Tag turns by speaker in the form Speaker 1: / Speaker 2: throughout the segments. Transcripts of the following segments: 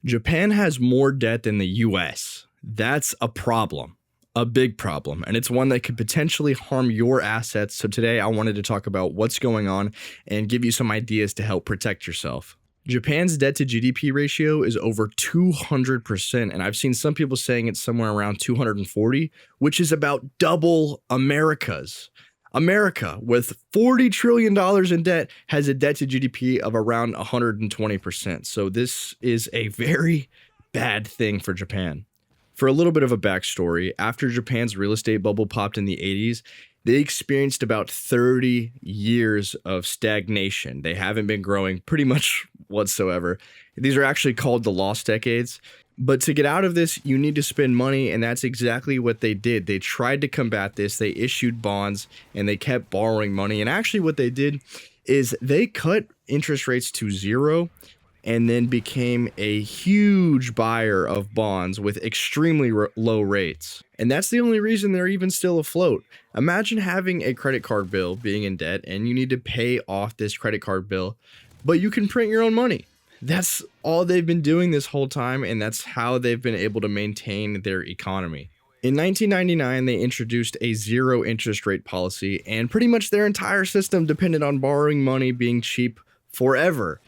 Speaker 1: Japan has more debt than the US. That's a problem, a big problem, and it's one that could potentially harm your assets. So today I wanted to talk about what's going on and give you some ideas to help protect yourself. Japan's debt to GDP ratio is over 200%, and I've seen some people saying it's somewhere around 240, which is about double America's. America, with $40 trillion in debt, has a debt to GDP of around 120%. So this is a very bad thing for Japan. For a little bit of a backstory, after Japan's real estate bubble popped in the 80s, they experienced about 30 years of stagnation. They haven't been growing pretty much whatsoever. These are actually called the lost decades. But to get out of this, you need to spend money, and that's exactly what they did. They tried to combat this. They issued bonds, and they kept borrowing money. And actually what they did is they cut interest rates to zero and then became a huge buyer of bonds with extremely low rates. And that's the only reason they're even still afloat. Imagine having a credit card bill, being in debt, and you need to pay off this credit card bill, but you can print your own money. That's all they've been doing this whole time, and that's how they've been able to maintain their economy. In 1999, they introduced a zero interest rate policy, and pretty much their entire system depended on borrowing money being cheap forever.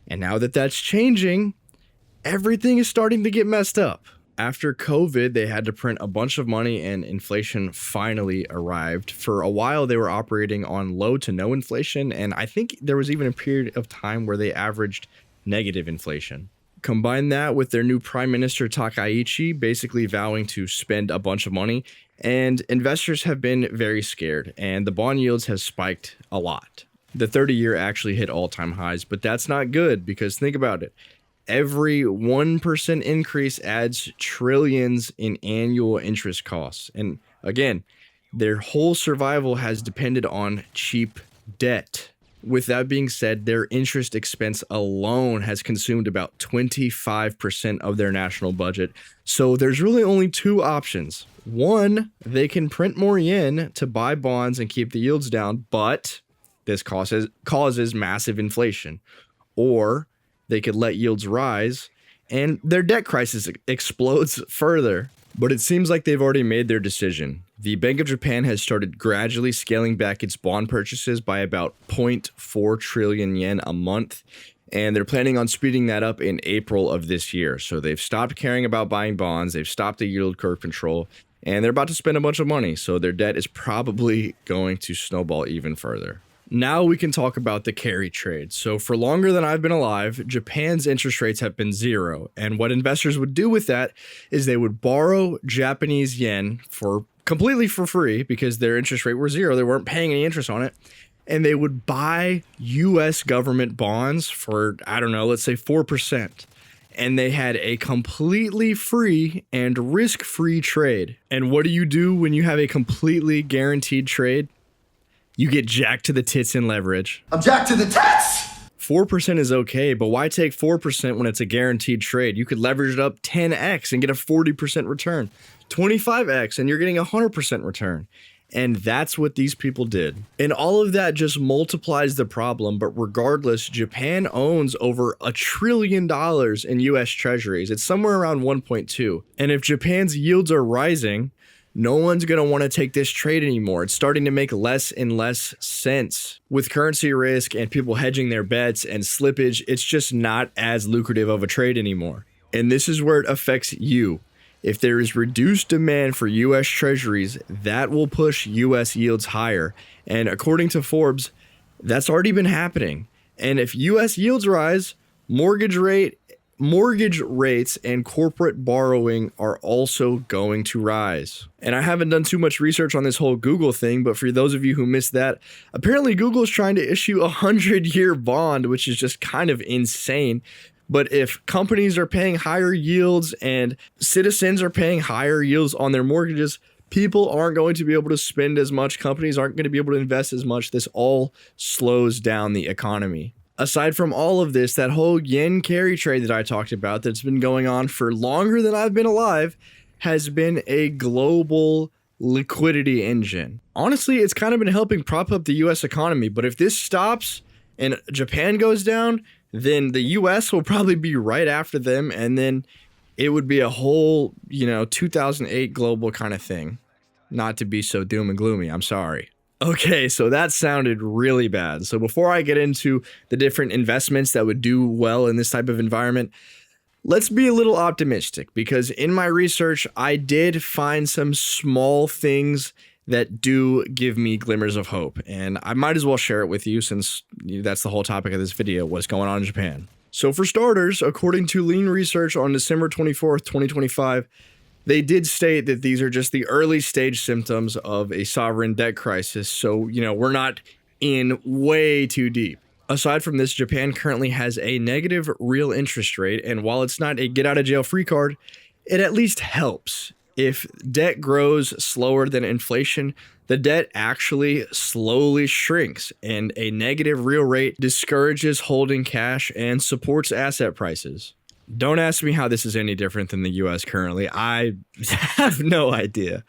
Speaker 1: And now that that's changing, everything is starting to get messed up. After COVID, they had to print a bunch of money and inflation finally arrived. For a while, they were operating on low to no inflation, and I think there was even a period of time where they averaged negative inflation. Combine that with their new Prime Minister Takaichi basically vowing to spend a bunch of money, and investors have been very scared, and the bond yields have spiked a lot. The 30-year actually hit all-time highs, but that's not good because think about it. Every 1% increase adds trillions in annual interest costs. And again, their whole survival has depended on cheap debt. With that being said, their interest expense alone has consumed about 25% of their national budget. So there's really only two options. One, they can print more yen to buy bonds and keep the yields down, but this causes massive inflation. Or they could let yields rise and their debt crisis explodes further. But it seems like they've already made their decision. The Bank of Japan has started gradually scaling back its bond purchases by about 0.4 trillion yen a month, and they're planning on speeding that up in April of this year. So they've stopped caring about buying bonds, they've stopped the yield curve control, and they're about to spend a bunch of money, so their debt is probably going to snowball even further. Now we can talk about the carry trade. So for longer than I've been alive, Japan's interest rates have been zero. And what investors would do with that is they would borrow Japanese yen completely for free because their interest rate were zero. They weren't paying any interest on it. And they would buy US government bonds for, I don't know, let's say 4%. And they had a completely free and risk-free trade. And what do you do when you have a completely guaranteed trade? You get jacked to the tits in leverage.
Speaker 2: I'm jacked to the tits!
Speaker 1: 4% is okay, but why take 4% when it's a guaranteed trade? You could leverage it up 10x and get a 40% return, 25x and you're getting a 100% return. And that's what these people did. And all of that just multiplies the problem. But regardless, Japan owns over $1 trillion in US treasuries. It's somewhere around 1.2. And if Japan's yields are rising, no one's going to want to take this trade anymore. It's starting to make less and less sense. With currency risk and people hedging their bets and slippage, it's just not as lucrative of a trade anymore. And this is where it affects you. If there is reduced demand for US treasuries, that will push US yields higher. And according to Forbes, that's already been happening. And if US yields rise, mortgage rates and corporate borrowing are also going to rise. And I haven't done too much research on this whole Google thing, but for those of you who missed that, apparently Google is trying to issue a 100-year bond, which is just kind of insane. But if companies are paying higher yields and citizens are paying higher yields on their mortgages, people aren't going to be able to spend as much. Companies aren't going to be able to invest as much. This all slows down the economy. Aside from all of this, that whole yen carry trade that I talked about that's been going on for longer than I've been alive has been a global liquidity engine. Honestly, it's kind of been helping prop up the US economy, but if this stops and Japan goes down, then the US will probably be right after them, and then it would be a whole, 2008 global kind of thing. Not to be so doom and gloomy, I'm sorry. Okay, so that sounded really bad. So before I get into the different investments that would do well in this type of environment, let's be a little optimistic, because in my research, I did find some small things that do give me glimmers of hope, and I might as well share it with you since that's the whole topic of this video, what's going on in Japan. So for starters, according to Lean Research on December 24th, 2025, they did state that these are just the early stage symptoms of a sovereign debt crisis, so, we're not in way too deep. Aside from this, Japan currently has a negative real interest rate, and while it's not a get-out-of-jail-free card, it at least helps. If debt grows slower than inflation, the debt actually slowly shrinks, and a negative real rate discourages holding cash and supports asset prices. Don't ask me how this is any different than the US currently. I have no idea.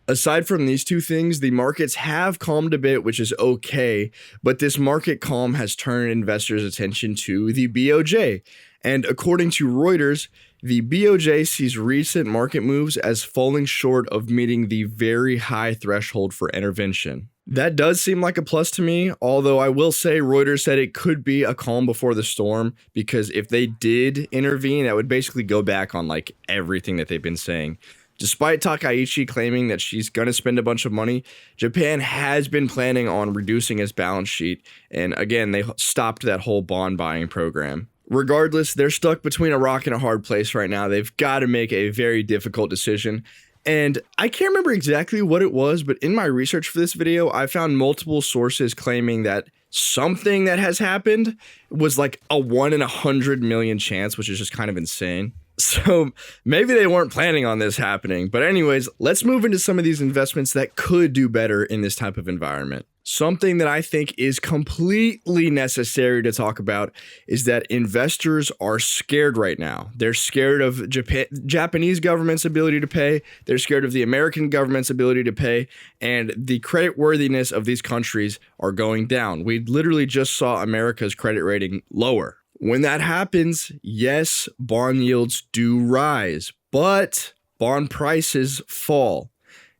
Speaker 1: Aside from these two things, the markets have calmed a bit, which is okay, but this market calm has turned investors' attention to the BOJ. And according to Reuters, the BOJ sees recent market moves as falling short of meeting the very high threshold for intervention. That does seem like a plus to me, although I will say Reuters said it could be a calm before the storm, because if they did intervene, that would basically go back on everything that they've been saying. Despite Takaichi claiming that she's going to spend a bunch of money, Japan has been planning on reducing its balance sheet, and again, they stopped that whole bond buying program. Regardless, they're stuck between a rock and a hard place right now. They've got to make a very difficult decision. And I can't remember exactly what it was, but in my research for this video, I found multiple sources claiming that something that has happened was like a 1 in 100 million chance, which is just kind of insane. So maybe they weren't planning on this happening. But anyways, let's move into some of these investments that could do better in this type of environment. Something that I think is completely necessary to talk about is that investors are scared right now. They're scared of Japanese government's ability to pay. They're scared of the American government's ability to pay. And the creditworthiness of these countries are going down. We literally just saw America's credit rating lower. When that happens, yes, bond yields do rise, but bond prices fall.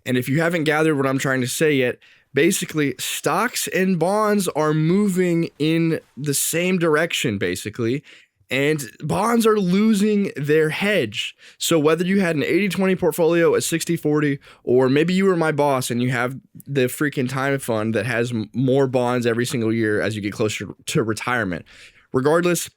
Speaker 1: And if you haven't gathered what I'm trying to say yet, basically, stocks and bonds are moving in the same direction, basically, and bonds are losing their hedge. So whether you had an 80-20 portfolio, a 60-40, or maybe you were my boss and you have the freaking time fund that has more bonds every single year as you get closer to retirement, regardless,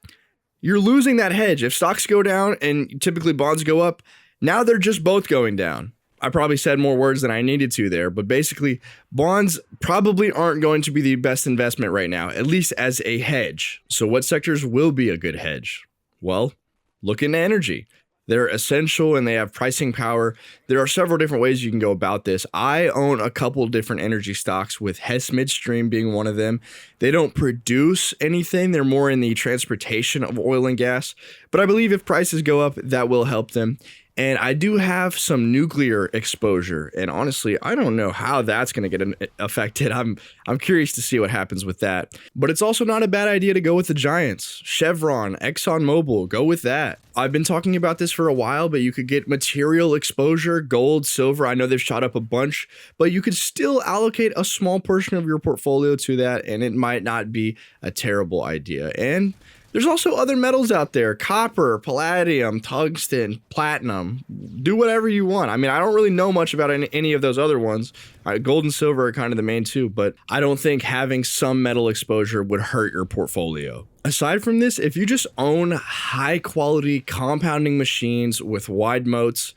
Speaker 1: you're losing that hedge. If stocks go down and typically bonds go up, now they're just both going down. I probably said more words than I needed to there, but basically, bonds probably aren't going to be the best investment right now, at least as a hedge. So what sectors will be a good hedge? Well, look into energy. They're essential and they have pricing power. There are several different ways you can go about this. I own a couple different energy stocks, with Hess Midstream being one of them. They don't produce anything. They're more in the transportation of oil and gas. But I believe if prices go up, that will help them. And I do have some nuclear exposure, and honestly, I don't know how that's going to get affected. I'm curious to see what happens with that. But it's also not a bad idea to go with the giants. Chevron, ExxonMobil, go with that. I've been talking about this for a while, but you could get material exposure, gold, silver. I know they've shot up a bunch, but you could still allocate a small portion of your portfolio to that, and it might not be a terrible idea. And there's also other metals out there: copper, palladium, tungsten, platinum. Do whatever you want. I mean, I don't really know much about any of those other ones. Gold and silver are kind of the main two, but I don't think having some metal exposure would hurt your portfolio. Aside from this, if you just own high quality compounding machines with wide moats,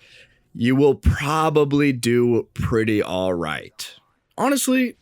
Speaker 1: you will probably do pretty all right. Honestly,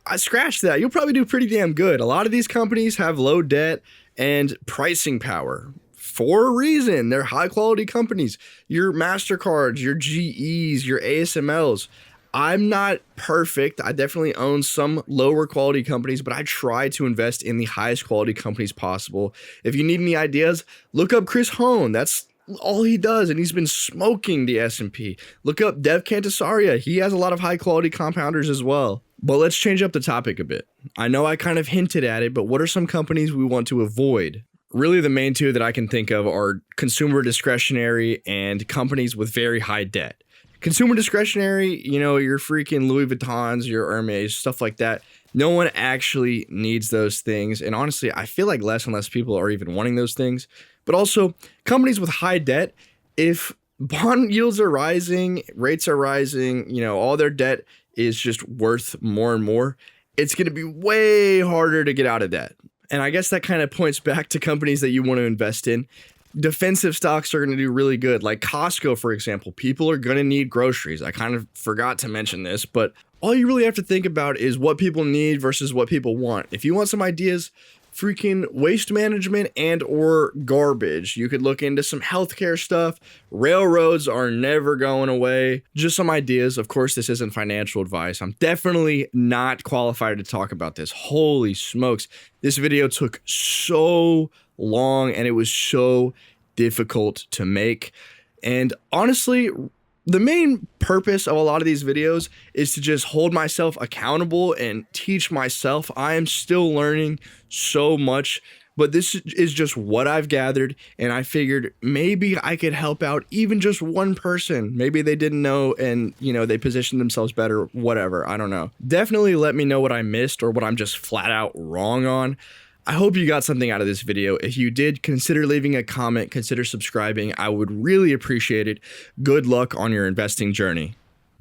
Speaker 1: I scratched that. You'll probably do pretty damn good. A lot of these companies have low debt and pricing power for a reason. They're high quality companies. Your MasterCards, your GEs, your ASMLs. I'm not perfect. I definitely own some lower quality companies, but I try to invest in the highest quality companies possible. If you need any ideas, look up Chris Hone. That's all he does, and he's been smoking the S&P. Look up Dev Cantasaria. He has a lot of high quality compounders as well. But let's change up the topic a bit. I know I kind of hinted at it, but what are some companies we want to avoid? Really, the main two that I can think of are consumer discretionary and companies with very high debt. Consumer discretionary, your freaking Louis Vuittons, your Hermes, stuff like that. No one actually needs those things. And honestly, I feel like less and less people are even wanting those things. But also, companies with high debt, if bond yields are rising, rates are rising, all their debt is just worth more and more, it's going to be way harder to get out of debt. And I guess that kind of points back to companies that you want to invest in. Defensive stocks are going to do really good. Like Costco, for example, people are going to need groceries. I kind of forgot to mention this, but all you really have to think about is what people need versus what people want. If you want some ideas, freaking waste management and or garbage. You could look into some healthcare stuff. Railroads are never going away. Just some ideas. Of course, this isn't financial advice. I'm definitely not qualified to talk about this. Holy smokes. This video took so long and it was so difficult to make. And honestly, the main purpose of a lot of these videos is to just hold myself accountable and teach myself. I am still learning so much, but this is just what I've gathered, and I figured maybe I could help out even just one person. Maybe they didn't know and, they positioned themselves better, whatever. I don't know. Definitely let me know what I missed or what I'm just flat out wrong on. I hope you got something out of this video. If you did, consider leaving a comment, consider subscribing. I would really appreciate it. Good luck on your investing journey.